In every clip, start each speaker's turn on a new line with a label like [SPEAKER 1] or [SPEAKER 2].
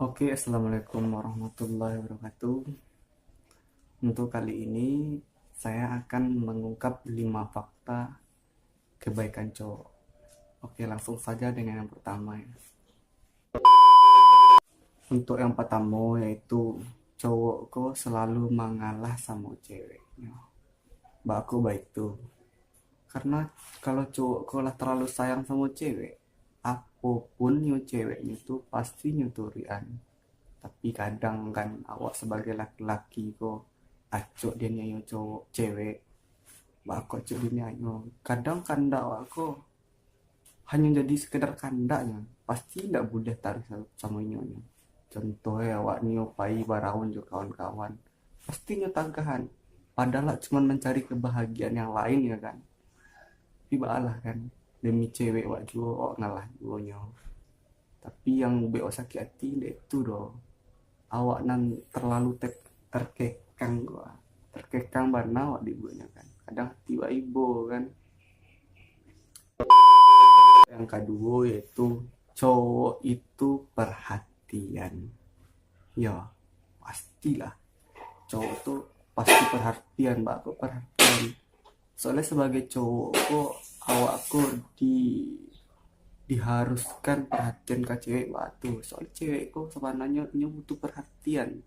[SPEAKER 1] Oke, assalamualaikum warahmatullahi wabarakatuh. Untuk kali ini saya akan mengungkap 5 fakta kebaikan cowok. Oke, langsung saja dengan yang pertama ya. Untuk yang pertama yaitu cowok kok selalu mengalah sama ceweknya. Mbak aku baik tuh. Karena kalau cowok kok lah terlalu sayang sama cewek, apapun nyu ceweknya tuh pasti nyuturian. Tapi kadang kan awak sebagai laki-laki kok acuk dia nyanyi cowok cewek bakal acuk dia nyanyi kadang kandak awak kok hanya jadi sekedar kandaknya pasti tidak boleh tarik sama nyonya. Contohnya awak nyopai baraun juga kawan-kawan pasti nyotagahan padahal cuma mencari kebahagiaan yang lain ya kan. Tiba lah kan demi cewek wak juga awak ngalah juga. Tapi yang beo sakit hati itu doh awak nan terlalu terkekang gua terkekang karena awak dibuatnya kan kadang tiba ibu kan. Yang kedua yaitu cowok itu perhatian ya pastilah cowok tuh pasti perhatian mbak aku perhatian soalnya sebagai cowok kok awak aku diharuskan perhatian ke cewek waktu soalnya cewek kok sebenarnya ini butuh perhatian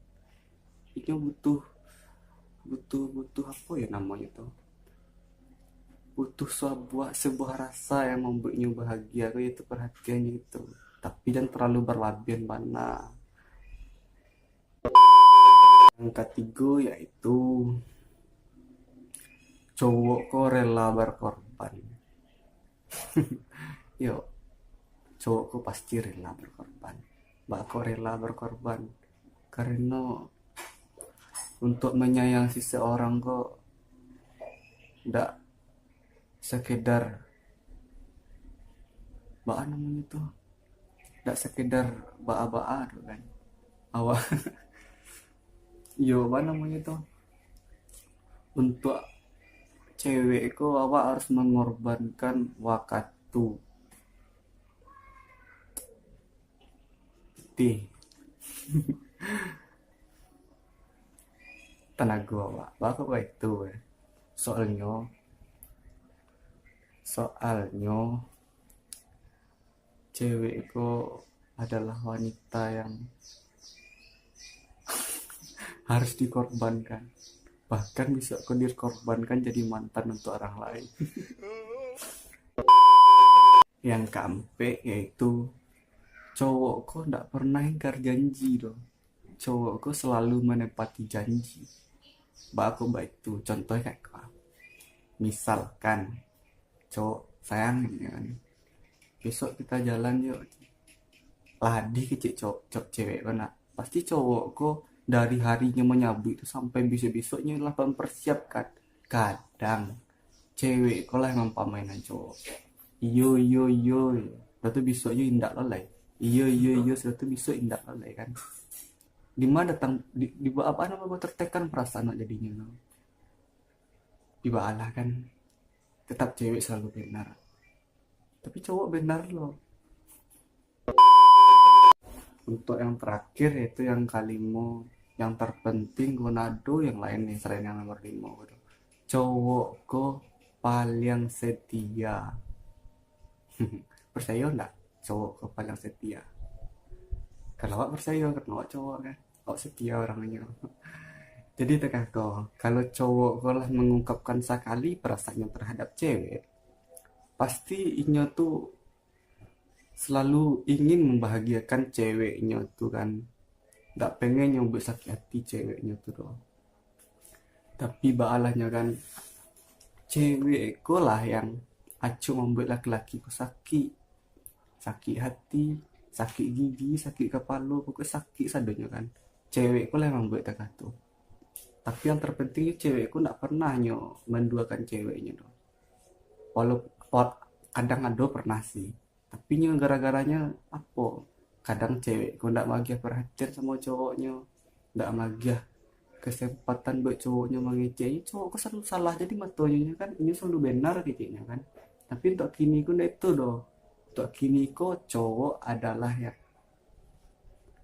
[SPEAKER 1] ini butuh butuh butuh apa ya namanya tuh butuh sebuah rasa yang membuatnya bahagia yaitu perhatiannya itu tapi jangan terlalu berlebihan mana. Yang ketiga yaitu cowok kok rela berkorban. Yuk cowokku pasti rela berkorban mbak kok rela berkorban karena untuk menyayang seseorang kok tidak sekedar baan namanya tuh tidak sekedar baa-baa tuh kan awak yo apa namanya tuh untuk cewek kok awak harus mengorbankan waktu ti tenaga awak bakal baik tuh soalnya cewek kok adalah wanita yang harus dikorbankan bahkan bisa kok dikorbankan jadi mantan untuk orang lain. Yang keempat yaitu cowok kok nggak pernah ingkar janji loh cowok kok selalu menepati janji aku baik tuh contohnya kayak apa? Misalkan cowok sayang ya kan besok kita jalan yuk ladi kecil cowok cewek kan pasti cowok kok dari harinya menyambut itu sampai besok-besoknya lah mempersiapkan kadang cewek kok lah yang mempamainan cowok iyo iyo iyo suatu besoknya indak lelai iyo iyo iyo suatu besok indak lelai kan di mana datang di apa namanya tertekan perasaan jadinya no? Di bawah kan tetap cewek selalu benar tapi cowok benar loh. Untuk yang terakhir yaitu yang kalimo yang terpenting gonado yang lain nih selain yang nomor 5 gitu. Cowokku paling setia. Percaya enggak cowokku paling setia? Kalau awak percaya karena awak cowok kan awak setia orangnya. Jadi tekan kau kalau cowok kau lah mengungkapkan sekali perasaannya terhadap cewek pasti inya tuh selalu ingin membahagiakan ceweknya tuh kan nggak pengen nyoba sakit hati ceweknya tuh doh. Tapi baalahnya kan cewekku lah yang acuh membuat laki-laki ku sakit sakit hati sakit gigi sakit kepala pokoknya sakit sadonya kan cewekku lah yang membuat tak tuh. Tapi yang terpenting cewekku nggak pernah menduakan ceweknya doh. Walau kadang ada pernah sih tapi gara-garanya apa kadang cewekku ndak magih perhatian sama cowoknya ndak magih kesempatan buat cowoknya mengejeknya cowok selalu salah jadi matonya kan ini selalu benar gitu kan tapi untuk kini ku ndak itu doh untuk kini kok cowok adalah ya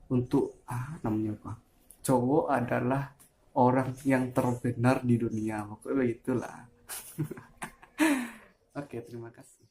[SPEAKER 1] untuk namanya apa, cowok adalah orang yang terbenar di dunia, pokoknya itulah. Oke, terima kasih.